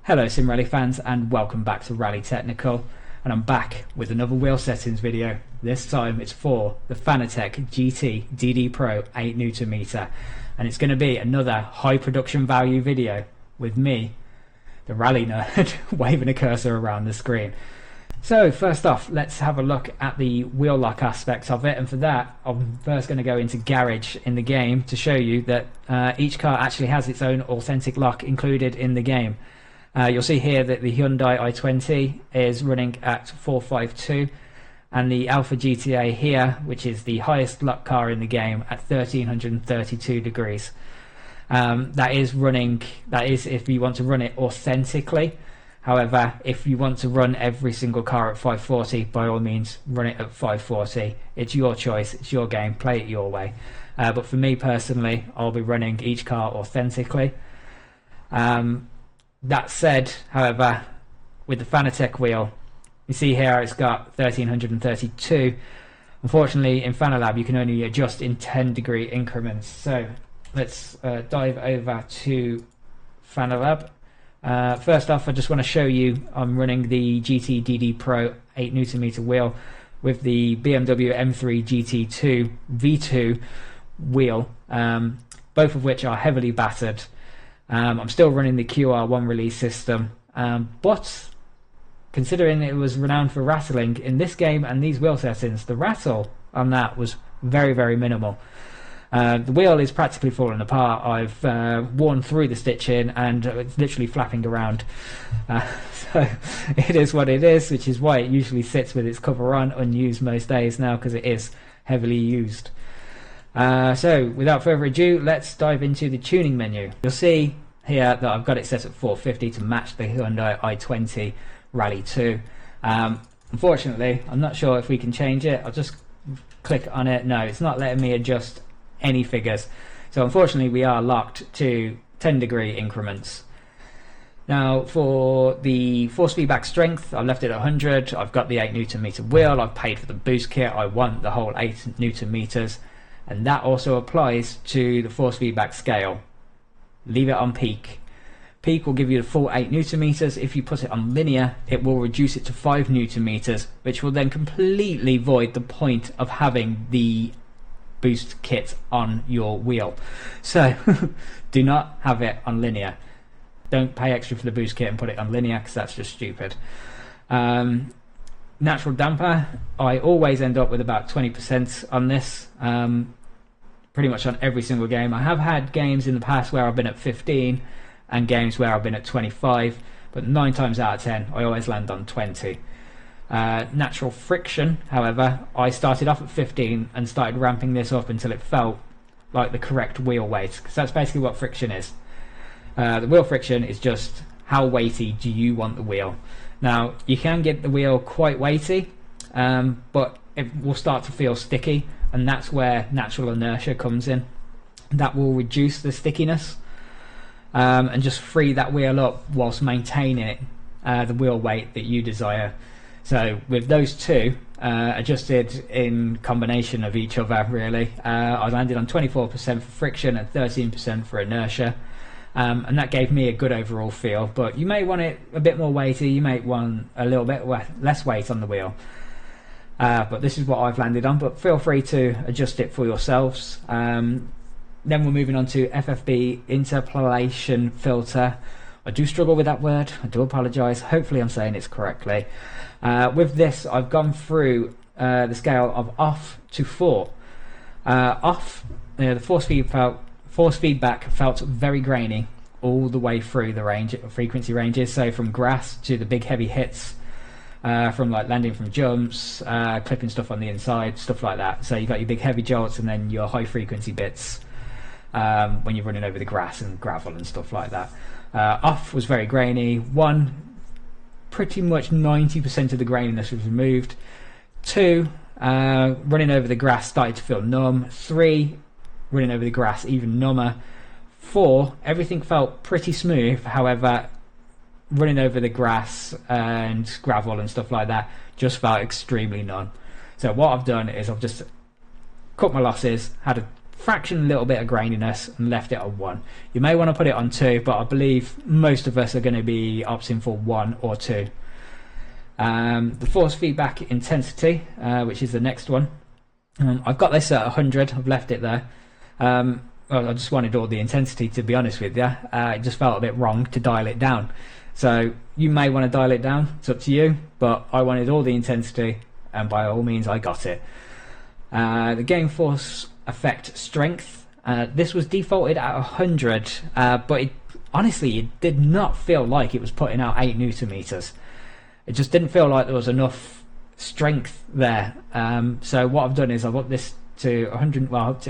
Hello Sim Rally fans and welcome back to Rally Technical, and I'm back with another wheel settings video. This time it's for the Fanatec GT DD Pro 8Nm, and it's going to be another high production value video with me, the rally nerd, waving a cursor around the screen. So first off, let's have a look at the wheel lock aspects of it, and for that I'm first going to go into Garage in the game to show you that each car actually has its own authentic lock included in the game. You'll see here that the Hyundai i20 is running at 452 and the Alpha GTA here, which is the highest lock car in the game, at 1332 degrees. That is if you want to run it authentically. However, if you want to run every single car at 540, by all means run it at 540. It's your choice, it's your game, play it your way. But for me personally, I'll be running each car authentically. That said, however, with the Fanatec wheel, you see here it's got 1332. Unfortunately, in Fanalab you can only adjust in 10-degree increments. So let's dive over to Fanalab. First off, I just want to show you I'm running the GT DD Pro 8Nm wheel with the BMW M3 GT2 V2 wheel, both of which are heavily battered. I'm still running the QR1 release system, but considering it was renowned for rattling, in this game and these wheel settings, the rattle on that was very, very minimal. The wheel is practically falling apart. I've worn through the stitching and it's literally flapping around. So it is what it is, which is why it usually sits with its cover on, unused most days now, because it is heavily used. So without further ado, let's dive into the tuning menu. You'll see here that I've got it set at 450 to match the Hyundai i20 Rally 2. Unfortunately, I'm not sure if we can change it. I'll just click on it. No, it's not letting me adjust any figures. So unfortunately we are locked to 10-degree increments. Now for the force feedback strength, I left it at 100. I've got the 8Nm wheel. I've paid for the boost kit. I want the whole 8Nm. And that also applies to the force feedback scale. Leave it on peak. Peak will give you the full 8Nm. If you put it on linear, it will reduce it to 5Nm, which will then completely void the point of having the boost kit on your wheel. So do not have it on linear. Don't pay extra for the boost kit and put it on linear, because that's just stupid. Natural damper, I always end up with about 20% on this, pretty much on every single game. I have had games in the past where I've been at 15 and games where I've been at 25, but 9 times out of 10 I always land on 20. Natural friction, however, I started off at 15 and started ramping this up until it felt like the correct wheel weight, because that's basically what friction is. The wheel friction is just how weighty do you want the wheel. Now you can get the wheel quite weighty, but it will start to feel sticky, and that's where natural inertia comes in. That will reduce the stickiness and just free that wheel up whilst maintaining the wheel weight that you desire. So with those two adjusted in combination of each other, really, I landed on 24% for friction and 13% for inertia. And that gave me a good overall feel, but you may want it a bit more weighty, you may want a little bit less weight on the wheel. But this is what I've landed on, but feel free to adjust it for yourselves. Then we're moving on to FFB interpolation filter. I do struggle with that word, I do apologise, hopefully I'm saying it correctly. With this I've gone through the scale of off to 4. Off, the force feedback felt very grainy all the way through the frequency ranges, so from grass to the big heavy hits, from like landing from jumps, clipping stuff on the inside, stuff like that. So you got your big heavy jolts and then your high frequency bits when you're running over the grass and gravel and stuff like that. Off was very grainy. 1, pretty much 90% of the graininess was removed. 2, running over the grass started to feel numb. 3, running over the grass even number. 4, everything felt pretty smooth, however running over the grass and gravel and stuff like that just felt extremely numb. So what I've done is I've just cut my losses, had a fraction little bit of graininess and left it on 1. You may want to put it on 2, but I believe most of us are going to be opting for 1 or 2. The force feedback intensity, which is the next one, I've got this at 100. I've left it there. Well, I just wanted all the intensity, to be honest with you. It just felt a bit wrong to dial it down. So you may want to dial it down, it's up to you, but I wanted all the intensity, and by all means I got it. The game force effect strength, this was defaulted at 100, but honestly it did not feel like it was putting out 8 Newton meters. It just didn't feel like there was enough strength there. So what I've done is I've upped this to 100, well,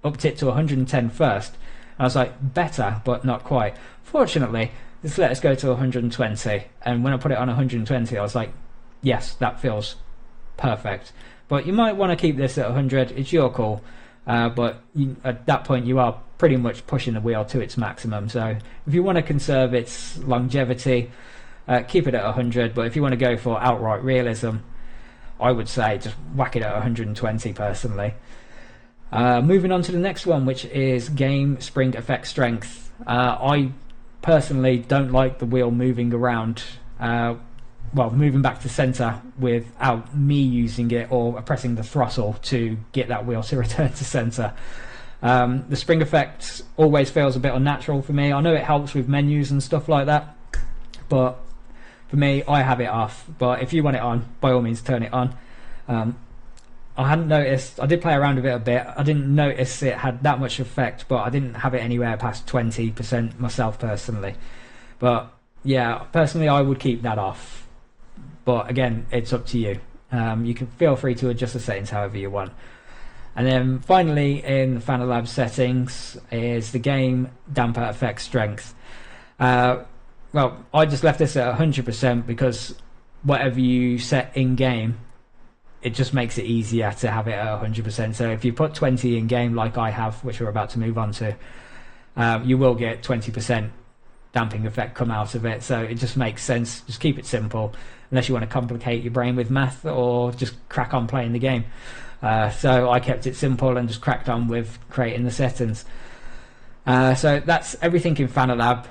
upped it to 110 first. I was like, better, but not quite. Fortunately, this let us go to 120, and when I put it on 120, I was like, yes, that feels perfect. But you might want to keep this at 100, it's your call. But at that point, you are pretty much pushing the wheel to its maximum. So if you want to conserve its longevity, keep it at 100. But if you want to go for outright realism, I would say just whack it at 120 personally. Moving on to the next one, which is game spring effect strength. I personally don't like the wheel moving around, moving back to center without me using it or pressing the throttle to get that wheel to return to center. The spring effect always feels a bit unnatural for me. I know it helps with menus and stuff like that, but for me, I have it off. But if you want it on, by all means turn it on. I hadn't noticed, I did play around with it a bit, I didn't notice it had that much effect, but I didn't have it anywhere past 20% myself personally. But yeah, personally I would keep that off. But again, it's up to you. You can feel free to adjust the settings however you want. And then finally in the Fanalab settings is the game damper effect strength. Well, I just left this at 100% because whatever you set in game, it just makes it easier to have it at 100%. So if you put 20 in game like I have, which we're about to move on to, you will get 20% damping effect come out of it. So it just makes sense. Just keep it simple, unless you want to complicate your brain with math or just crack on playing the game. So I kept it simple and just cracked on with creating the settings. So that's everything in Fanalab.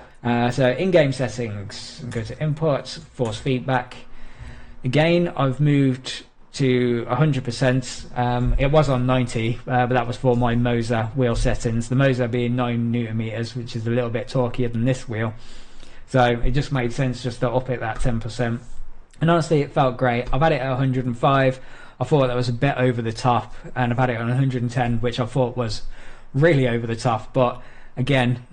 So in-game settings, go to input, force feedback. Again, I've moved to 100%. It was on 90, but that was for my Moser wheel settings. The Moser being 9 Newton meters, which is a little bit torqueier than this wheel. So it just made sense just to up it that 10%. And honestly, it felt great. I've had it at 105. I thought that was a bit over the top, and I've had it on 110, which I thought was really over the top. But again,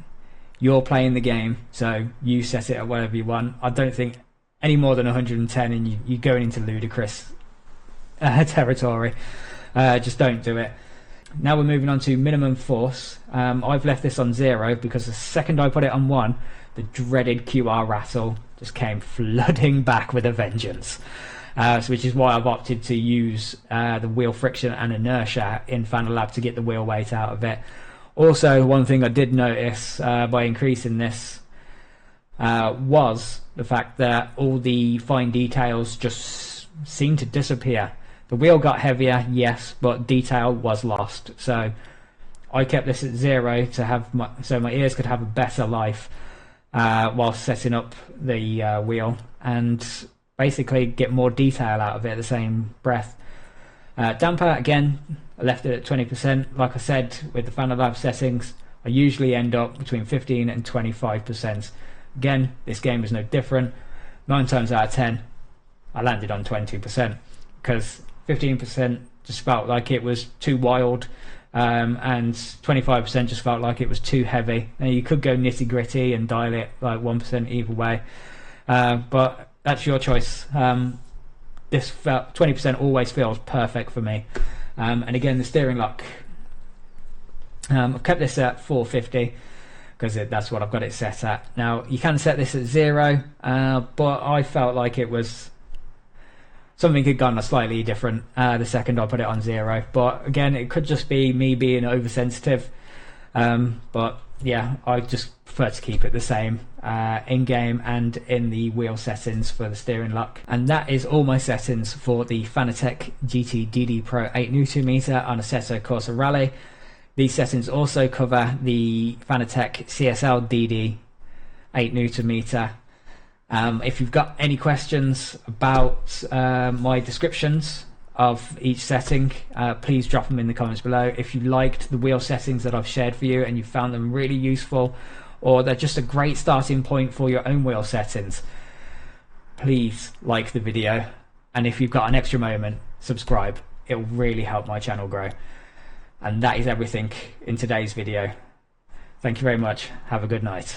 you're playing the game, so you set it at whatever you want. I don't think any more than 110 and you're going into ludicrous territory. Just don't do it. Now we're moving on to minimum force. I've left this on 0 because the second I put it on 1, the dreaded QR rattle just came flooding back with a vengeance. Which is why I've opted to use the wheel friction and inertia in Fanalab to get the wheel weight out of it. Also, one thing I did notice by increasing this was the fact that all the fine details just seemed to disappear. The wheel got heavier, yes, but detail was lost. So I kept this at 0 to have so my ears could have a better life while setting up the wheel and basically get more detail out of it at the same breath. Damper, again, I left it at 20%. Like I said, with the Fanalab settings, I usually end up between 15 and 25%. Again, this game is no different. 9 times out of 10, I landed on 20% because 15% just felt like it was too wild, and 25% just felt like it was too heavy. Now you could go nitty gritty and dial it like 1% either way, but that's your choice. This 20% always feels perfect for me. And again, the steering lock, I've kept this at 450 because that's what I've got it set at. Now you can set this at 0, but I felt like it was something had gone slightly different the second I put it on 0. But again, it could just be me being oversensitive. But yeah, I just prefer to keep it the same in game and in the wheel settings for the steering lock. And that is all my settings for the Fanatec GT DD Pro 8 Nm on Assetto Corsa Rally. These settings also cover the Fanatec CSL DD 8 Newton meter. If you've got any questions about my descriptions of each setting, please drop them in the comments below. If you liked the wheel settings that I've shared for you and you found them really useful, or they're just a great starting point for your own wheel settings, please like the video, and if you've got an extra moment, subscribe. It will really help my channel grow. And that is everything in today's video. Thank you very much. Have a good night.